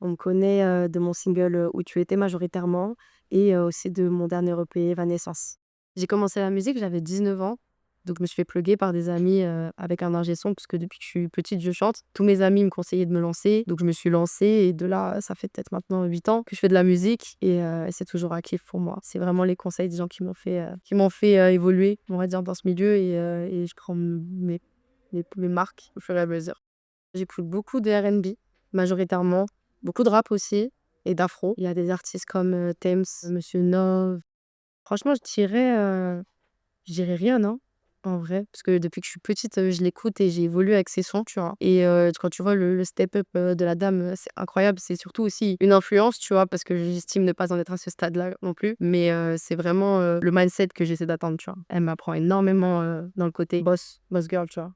On me connaît, de mon single, Où tu étais majoritairement et aussi de mon dernier EP Evanescence. J'ai commencé la musique, j'avais 19 ans, donc je me suis fait plugger par des amis, avec un ingé son parce que depuis que je suis petite, je chante. Tous mes amis me conseillaient de me lancer, donc je me suis lancée et de là, ça fait peut-être maintenant 8 ans que je fais de la musique et c'est toujours un kiff pour moi. C'est vraiment les conseils des gens qui m'ont fait évoluer, on va dire, dans ce milieu et je prends mes marques au fur et à mesure. J'écoute beaucoup de R&B, majoritairement, beaucoup de rap aussi et d'afro. Il y a des artistes comme, Tems, Monsieur Nov. Franchement, je dirais rien, hein, en vrai, parce que depuis que je suis petite, je l'écoute et j'ai évolué avec ses sons, tu vois? Et quand tu vois le step up, de la dame, c'est incroyable. C'est surtout aussi une influence, tu vois? Parce que j'estime ne pas en être à ce stade-là non plus, mais c'est vraiment, le mindset que j'essaie d'atteindre, tu vois? Elle m'apprend énormément, dans le côté boss girl, tu vois?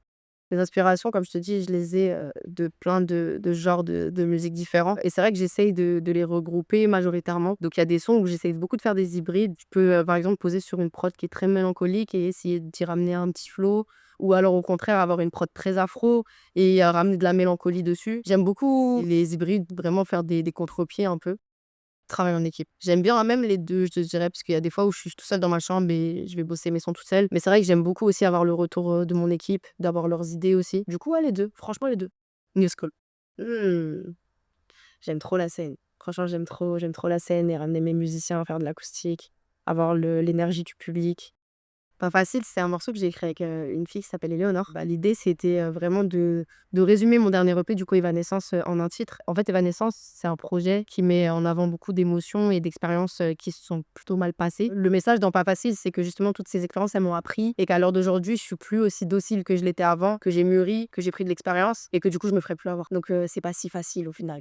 Les inspirations, comme je te dis, je les ai, de plein de genres de musique différents et c'est vrai que j'essaye de les regrouper majoritairement. Donc il y a des sons où j'essaye beaucoup de faire des hybrides. Je peux, par exemple, poser sur une prod qui est très mélancolique et essayer d'y ramener un petit flow ou alors au contraire avoir une prod très afro et ramener de la mélancolie dessus. J'aime beaucoup les hybrides, vraiment faire des contre-pieds un peu. Travailler en équipe. J'aime bien même les 2, je te dirais, parce qu'il y a des fois où je suis tout seul dans ma chambre et je vais bosser mes sons toute seule. Mais c'est vrai que j'aime beaucoup aussi avoir le retour, de mon équipe, d'avoir leurs idées aussi. Du coup, ouais, les 2, franchement les 2. New school. Mmh, j'aime trop la scène. Franchement, j'aime trop la scène et ramener mes musiciens, faire de l'acoustique, avoir l'énergie du public. Pas facile, c'est un morceau que j'ai écrit avec, une fille qui s'appelle Éléonore. Bah, l'idée, c'était, vraiment de résumer mon dernier EP, du coup, Evanescence, en un titre. En fait, Evanescence, c'est un projet qui met en avant beaucoup d'émotions et d'expériences, qui se sont plutôt mal passées. Le message dans Pas facile, c'est que justement toutes ces expériences, elles m'ont appris et qu'à l'heure d'aujourd'hui, je suis plus aussi docile que je l'étais avant, que j'ai mûri, que j'ai pris de l'expérience et que du coup, je me ferai plus avoir. Donc c'est pas si facile au final.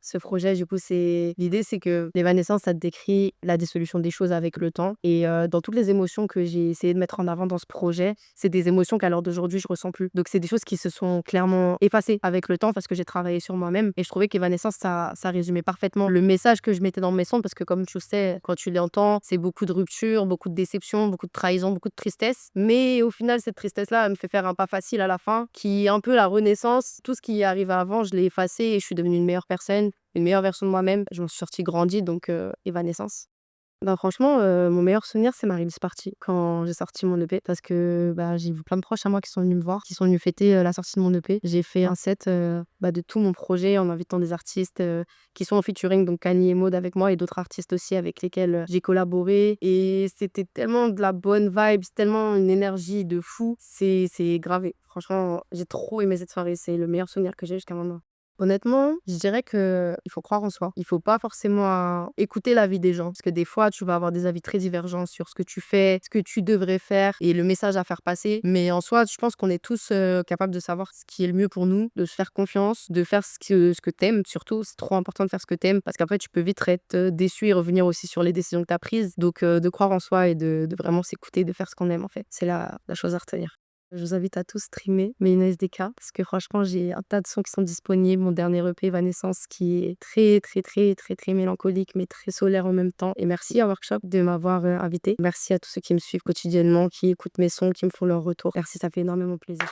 Ce projet, du coup, l'idée, c'est que l'évanescence, ça te décrit la dissolution des choses avec le temps et dans toutes les émotions que j'ai essayé de mettre en avant dans ce projet, c'est des émotions qu'à l'heure d'aujourd'hui, je ressens plus. Donc c'est des choses qui se sont clairement effacées avec le temps parce que j'ai travaillé sur moi-même et je trouvais qu'évanescence, ça résumait parfaitement le message que je mettais dans mes sons parce que comme tu sais, quand tu l'entends, c'est beaucoup de rupture, beaucoup de déception, beaucoup de trahison, beaucoup de tristesse. Mais au final, cette tristesse-là, elle me fait faire un pas facile à la fin qui est un peu la renaissance. Tout ce qui est arrivé avant, je l'ai effacé et je suis devenue une meilleure personne, une meilleure version de moi-même. Je m'en suis sortie grandie, donc Evanescence. Bah, franchement, mon meilleur souvenir, c'est ma release party, quand j'ai sorti mon EP parce que, bah, j'ai vu plein de proches à moi qui sont venus me voir, qui sont venus fêter, la sortie de mon EP. J'ai fait un set, bah, de tout mon projet en invitant des artistes, qui sont en featuring, donc Kanye et Maud avec moi et d'autres artistes aussi avec lesquels, j'ai collaboré et c'était tellement de la bonne vibe, c'est tellement une énergie de fou, c'est gravé. Franchement, j'ai trop aimé cette soirée, c'est le meilleur souvenir que j'ai jusqu'à maintenant. Honnêtement, je dirais que il faut croire en soi. Il faut pas forcément écouter l'avis des gens, parce que des fois, tu vas avoir des avis très divergents sur ce que tu fais, ce que tu devrais faire et le message à faire passer. Mais en soi, je pense qu'on est tous, capables de savoir ce qui est le mieux pour nous, de se faire confiance, de faire ce que tu aimes surtout. C'est trop important de faire ce que tu aimes parce qu'après tu peux vite être, déçu et revenir aussi sur les décisions que tu as prises. Donc de croire en soi et de vraiment s'écouter, de faire ce qu'on aime en fait. C'est la chose à retenir. Je vous invite à tous streamer Mélina SDK parce que franchement, j'ai un tas de sons qui sont disponibles. Mon dernier EP, Evanescence, qui est très, très, très, très, très mélancolique, mais très solaire en même temps. Et merci à Workshop de m'avoir invité. Merci à tous ceux qui me suivent quotidiennement, qui écoutent mes sons, qui me font leur retour. Merci, ça fait énormément plaisir.